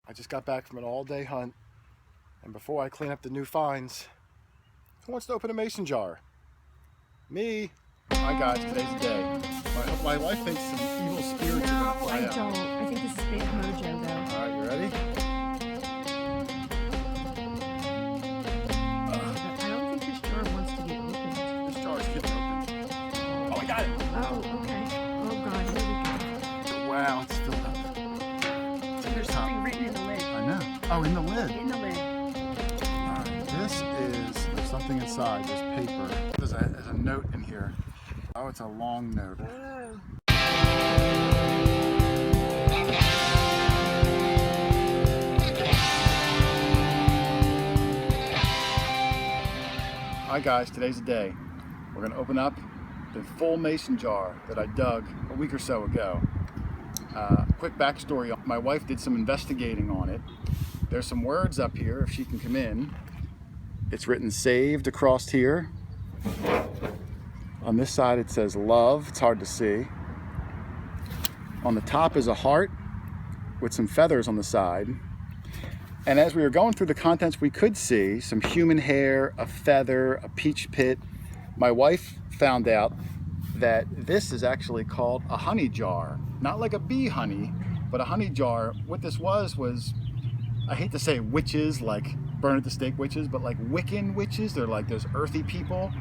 I just got back from an all-day hunt, and before I clean up the new finds, who wants to open a mason jar? Me. Hi guys, today's the day. My wife thinks some evil spirits are gonna fly out. No, I don't. I think this is bad mojo though. Alright, you ready? I don't think this jar wants to be opened. This jar is getting open. Oh, I got it! Oh, okay. Oh god, here we go. Wow, it's filled up. There's something written in the lid. I know. Oh, in the lid. In the lid. Alright, there's something inside. There's paper. There's a note in here. Oh, it's a long note. Oh. Hi guys, today's the day. We're going to open up the full mason jar that I dug a week or so ago. Quick backstory, my wife did some investigating on it. There's some words up here, if she can come in. It's written saved across here. On this side it says love, it's hard to see. On the top is a heart with some feathers on the side. And as we were going through the contents, we could see some human hair, a feather, a peach pit. My wife found out that this is actually called a honey jar. Not like a bee honey, but a honey jar. What this was, I hate to say witches, like burn at the stake witches, but like Wiccan witches. They're like those earthy people.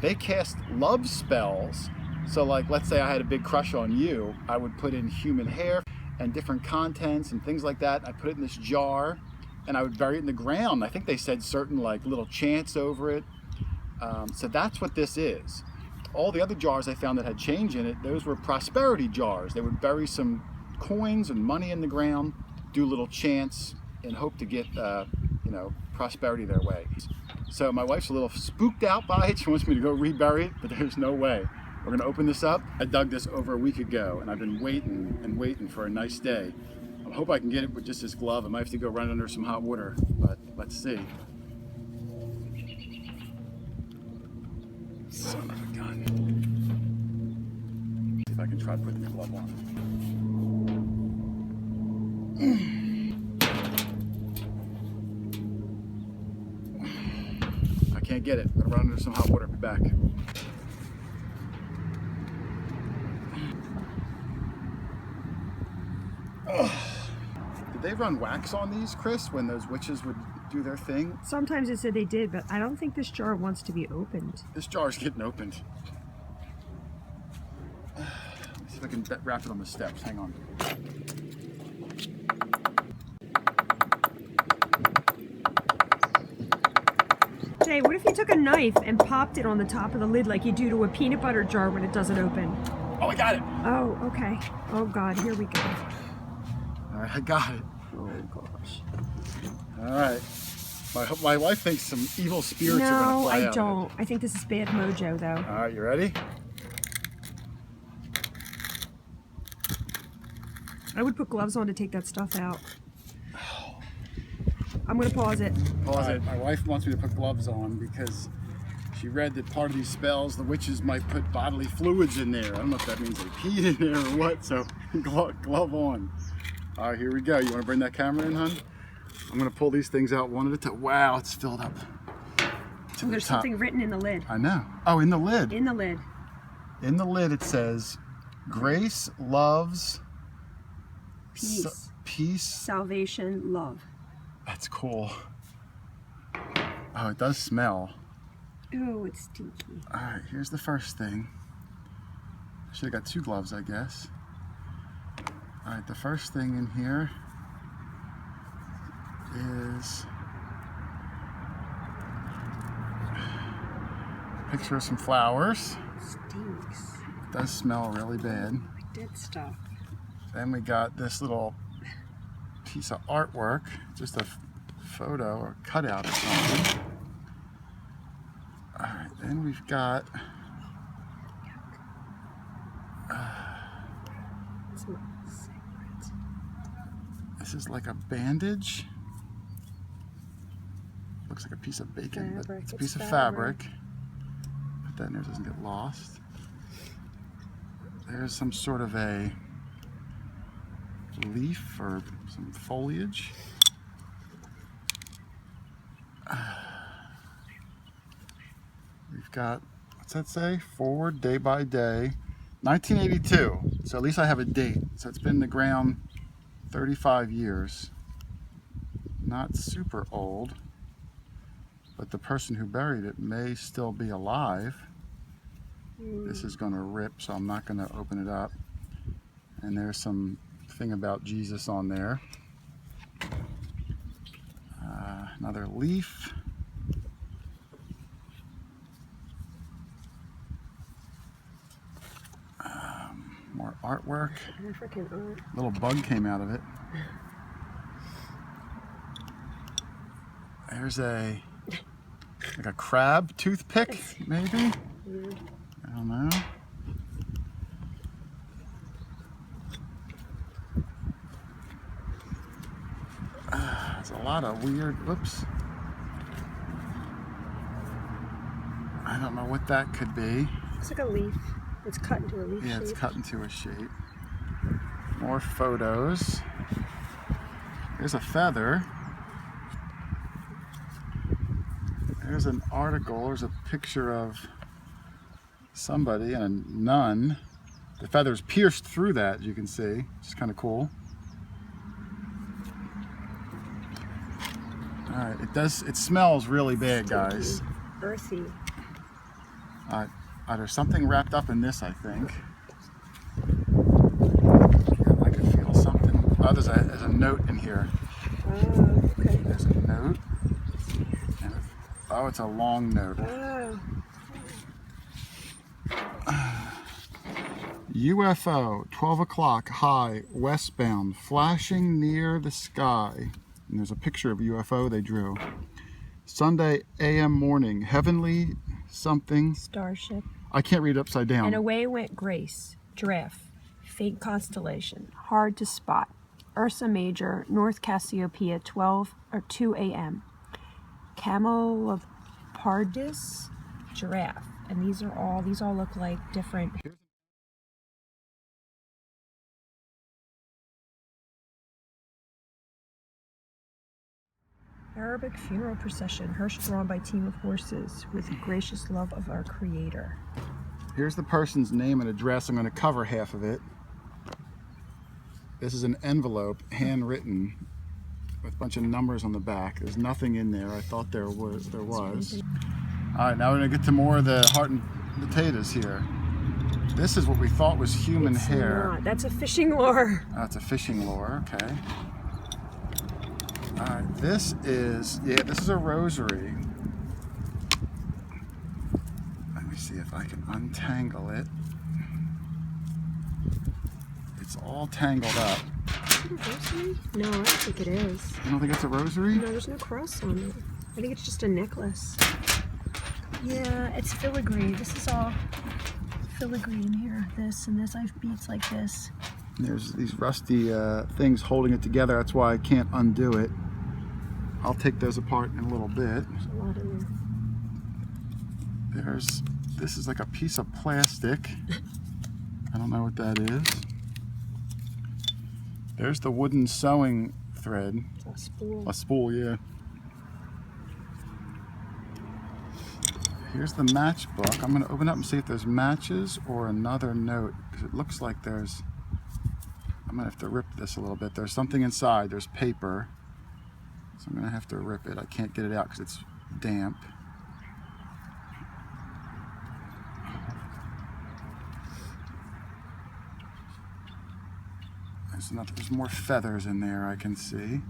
They cast love spells. So like, let's say I had a big crush on you, I would put in human hair and different contents and things like that. I put it in this jar and I would bury it in the ground. I think they said certain like little chants over it. So that's what this is. All the other jars I found that had change in it, those were prosperity jars. They would bury some coins and money in the ground, do little chants, and hope to get prosperity their way. So my wife's a little spooked out by it. She wants me to go rebury it, but there's no way. We're gonna open this up. I dug this over a week ago, and I've been waiting and waiting for a nice day. I hope I can get it with just this glove. I might have to go run under some hot water, but let's see. Son of a gun. See if I can try putting the glove on. I can't get it. I'm gonna run under some hot water. Be back. Did they run wax on these, Chris, when those witches would do their thing? Sometimes it said they did, but I don't think this jar wants to be opened. This jar is getting opened. Let me see if I can wrap it on the steps. Hang on. Jay, what if you took a knife and popped it on the top of the lid like you do to a peanut butter jar when it doesn't open? Oh, I got it. Oh, okay. Oh God, here we go. All right, I got it. Oh gosh. All right. My wife thinks some evil spirits are going to fly out. No, I don't. I think this is bad mojo though. All right, you ready? I would put gloves on to take that stuff out. I'm gonna pause it. Pause it. My wife wants me to put gloves on because she read that part of these spells, the witches might put bodily fluids in there. I don't know if that means they peed in there or what, so glove on. All right, here we go. You want to bring that camera in, hon? I'm going to pull these things out one at a time. Wow, it's filled up to There's something written in the lid. I know. Oh, in the lid. In the lid. In the lid it says, Grace loves... Peace. Peace. Salvation, love. That's cool. Oh, it does smell. Oh, it's stinky. All right, here's the first thing. I should have got two gloves, I guess. All right, the first thing in here is a picture of some flowers. Stinks. It does smell really bad. Dead stuff. Then we got this little piece of artwork, just a photo or cutout or something. All right, then we've got this is like a bandage. Looks like a piece of bacon, but it's a piece of fabric. Put that in there so it doesn't get lost. There's some sort of a leaf or Some foliage. We've got, what's that say? Forward day by day. 1982. So at least I have a date. So it's been in the ground 35 years. Not super old, but the person who buried it may still be alive. This is going to rip, so I'm not going to open it up. And there's some thing about Jesus on there. Another leaf. More artwork. African art. Little bug came out of it. There's like a crab toothpick, maybe? Weird. I don't know. There's a lot of weird, whoops. I don't know what that could be. Looks like a leaf. It's cut into a leaf shape. Yeah, it's cut into a shape. More photos. There's a feather. There's an article. There's a picture of somebody and a nun. The feather's pierced through that, as you can see. It's kind of cool. All right, it smells really bad, guys. Earthy. There's something wrapped up in this, I think. Yeah, I can feel something. Oh, there's a note in here. Oh, okay. There's a note. Oh, it's a long note. Oh. UFO, 12 o'clock, high, westbound, flashing near the sky. And there's a picture of a UFO they drew. Sunday AM morning, heavenly something. Starship. I can't read it upside down. And away went Grace. Giraffe. Faint constellation. Hard to spot. Ursa Major, North Cassiopeia, 2 a.m. Camelopardus, giraffe. And these all look like different. Arabic funeral procession, hearse drawn by team of horses with gracious love of our Creator. Here's the person's name and address. I'm going to cover half of it. This is an envelope, handwritten, with a bunch of numbers on the back. There's nothing in there. I thought there was. All right, now we're going to get to more of the heart and potatoes here. This is what we thought was human hair. Not. That's a fishing lure. That's a fishing lure, okay. All right, this is a rosary. Let me see if I can untangle it. It's all tangled up. Is it a rosary? No, I don't think it is. You don't think it's a rosary? No, there's no cross on it. I think it's just a necklace. Yeah, it's filigree. This is all filigree in here. This and this. I have beads like this. There's these rusty things holding it together. That's why I can't undo it. I'll take those apart in a little bit. There's a lot in there. This is like a piece of plastic. I don't know what that is. There's the wooden sewing thread. It's a spool. A spool, yeah. Here's the matchbook. I'm going to open up and see if there's matches or another note, because it looks like there's... I'm going to have to rip this a little bit. There's something inside. There's paper. So I'm going to have to rip it. I can't get it out because it's damp. There's more feathers in there I can see.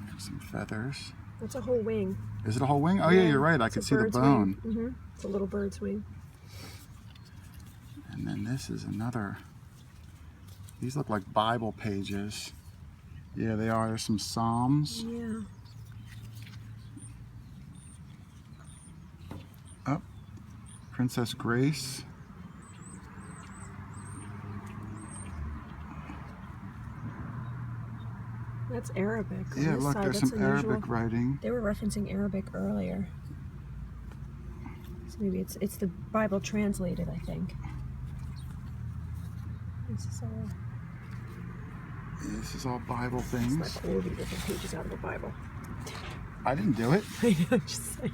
There's some feathers. That's a whole wing. Is it a whole wing? Oh yeah, you're right. I can see the bone. Mm-hmm. It's a little bird's wing. And then this is another. These look like Bible pages. Yeah, they are. There's some Psalms. Yeah. Oh, Princess Grace. That's Arabic. Yeah, look, there's some Arabic writing. They were referencing Arabic earlier. So maybe it's the Bible translated, I think. This is all This is all Bible It's things. not cool to be different pages out of the Bible. I didn't do it. I know, just saying.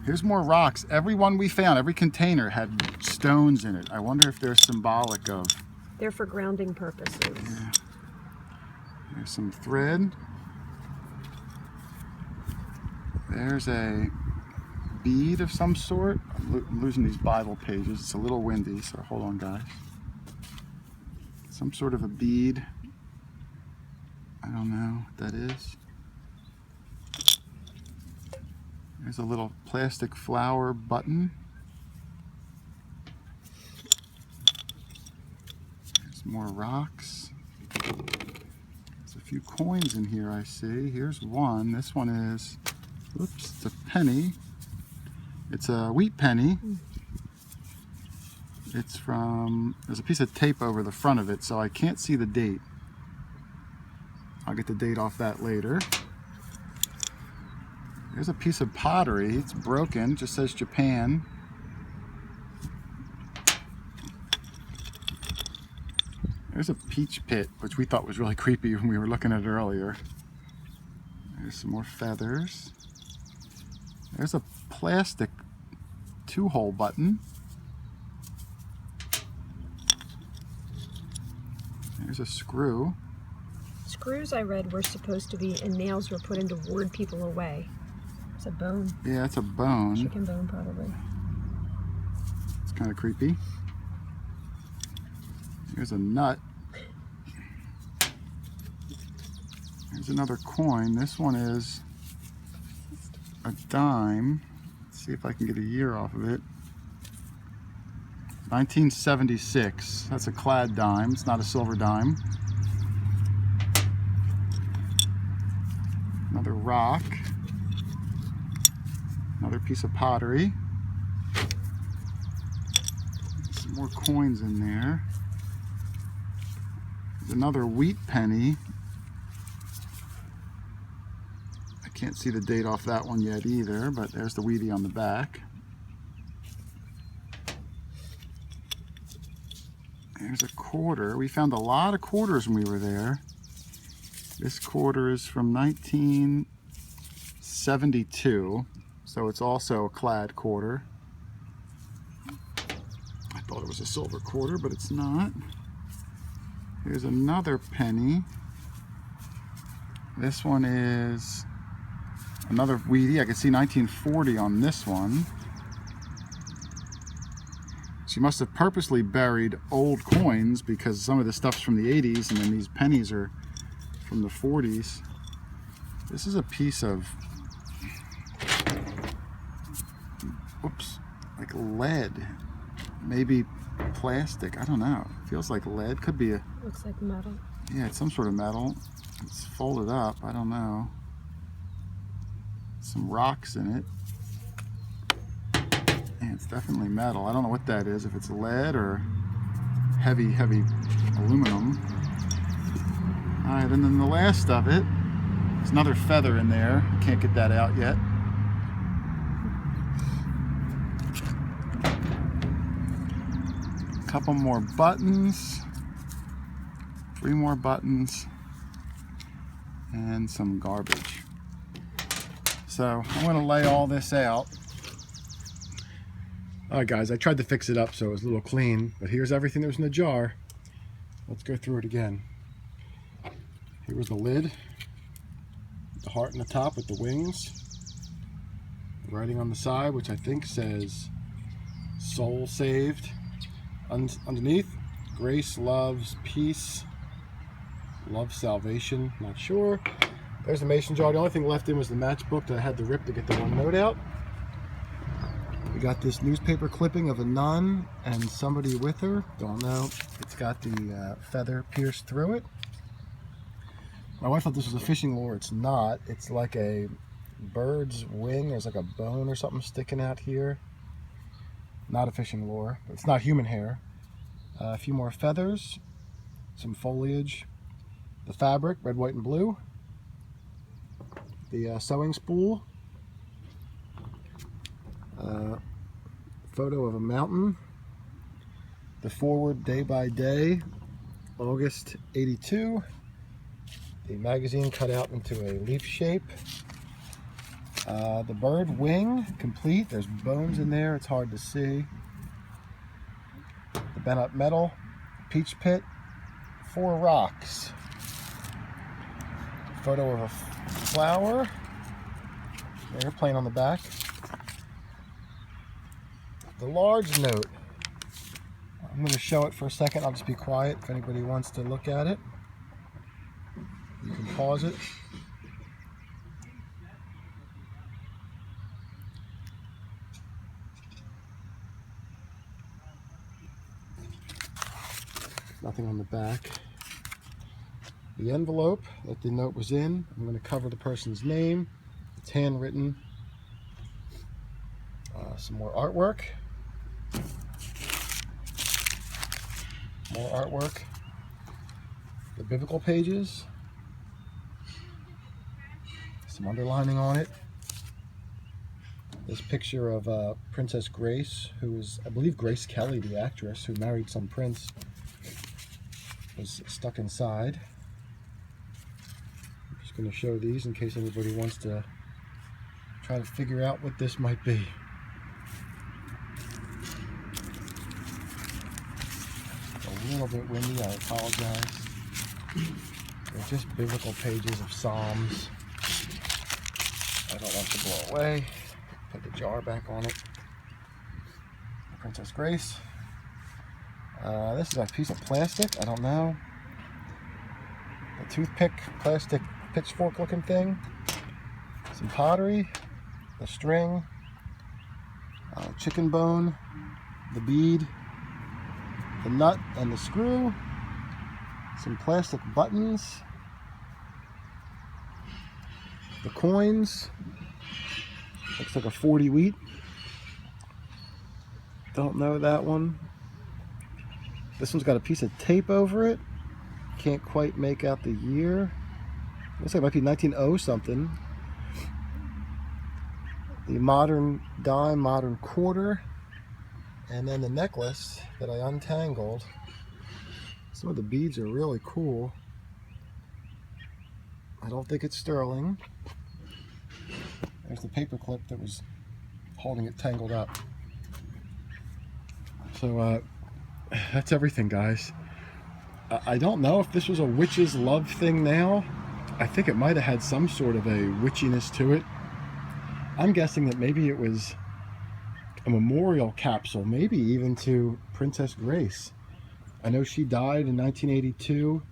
Here's more rocks. Every one we found, every container had stones in it. I wonder if they're symbolic of... They're for grounding purposes. Yeah. There's some thread. There's a bead of some sort. I'm losing these Bible pages. It's a little windy, so hold on, guys. Some sort of a bead. I don't know what that is. There's a little plastic flower button. There's more rocks. There's a few coins in here, I see. Here's one. This one is, oops, it's a penny. It's a wheat penny. It's from, there's a piece of tape over the front of it, so I can't see the date. I'll get the date off that later. There's a piece of pottery. It's broken. It just says Japan. There's a peach pit, which we thought was really creepy when we were looking at it earlier. There's some more feathers. There's a plastic 2-hole button. There's a screw. Screws, I read, were supposed to be, and nails were put in to ward people away. It's a bone. Yeah, it's a bone. Chicken bone, probably. It's kind of creepy. Here's a nut. Here's another coin. This one is a dime. Let's see if I can get a year off of it. 1976. That's a clad dime. It's not a silver dime. Another rock. Another piece of pottery. Some more coins in there. There's another wheat penny. I can't see the date off that one yet either, but there's the Wheatie on the back. There's a quarter. We found a lot of quarters when we were there. This quarter is from 1972, so it's also a clad quarter. I thought it was a silver quarter, but it's not. Here's another penny. This one is another Wheatie. I can see 1940 on this one. She must have purposely buried old coins because some of the stuff's from the 80s and then these pennies are from the 40s. This is a piece of, oops, like lead, maybe plastic. I don't know. It feels like lead. Could be a. Looks like metal. Yeah, it's some sort of metal. It's folded up. I don't know. Some rocks in it. Yeah, it's definitely metal. I don't know what that is. If it's lead or heavy aluminum. All right, and then the last of it, there's another feather in there. Can't get that out yet. A couple more buttons, 3 more buttons, and some garbage. So I'm gonna lay all this out. All right, guys, I tried to fix it up so it was a little clean, but here's everything that was in the jar. Let's go through it again. Here was the lid, the heart in the top with the wings, writing on the side, which I think says soul saved. Underneath, grace, loves, peace, love, salvation, not sure. There's the mason jar. The only thing left in was the matchbook that I had to rip to get the one note out. We got this newspaper clipping of a nun and somebody with her. Don't know. It's got the feather pierced through it. My wife thought this was a fishing lure. It's not. It's like a bird's wing. There's like a bone or something sticking out here. Not a fishing lure. It's not human hair. A few more feathers, some foliage, the fabric, red, white, and blue, the sewing spool, photo of a mountain, The forward day by day, August 82. The magazine cut out into a leaf shape. The bird wing complete. There's bones in there. It's hard to see. The bent up metal, peach pit, 4 rocks. Photo of a flower. Airplane on the back. The large note. I'm going to show it for a second. I'll just be quiet if anybody wants to look at it. You can pause it. Nothing on the back. The envelope that the note was in, I'm going to cover the person's name. It's handwritten. Some more artwork. More artwork. The biblical pages. Some underlining on it. This picture of Princess Grace, who is, I believe, Grace Kelly, the actress who married some prince, was stuck inside. I'm just going to show these in case anybody wants to try to figure out what this might be. A little bit windy, I apologize. They're just biblical pages of Psalms. I don't want to blow away. Put the jar back on it. Princess Grace. This is a piece of plastic. I don't know. A toothpick, plastic pitchfork looking thing. Some pottery. The string. Chicken bone. The bead. The nut and the screw. Some plastic buttons. The coins. Looks like a 40 wheat. Don't know that one. This one's got a piece of tape over it. Can't quite make out the year. Looks like it might be 1900 something. The modern dime, modern quarter. And then the necklace that I untangled. Some of the beads are really cool. I don't think it's sterling. There's the paper clip that was holding it tangled up. So that's everything, guys. I don't know if this was a witch's love thing now. I think it might have had some sort of a witchiness to it. I'm guessing that maybe it was a memorial capsule, maybe even to Princess Grace. I know she died in 1982.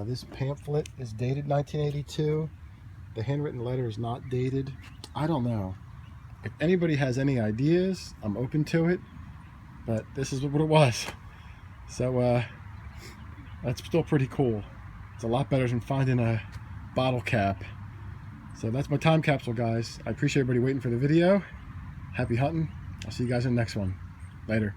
This pamphlet is dated 1982. The handwritten letter is not dated. I don't know. If anybody has any ideas, I'm open to it. But this is what it was. So that's still pretty cool. It's a lot better than finding a bottle cap. So that's my time capsule, guys. I appreciate everybody waiting for the video. Happy hunting. I'll see you guys in the next one. Later.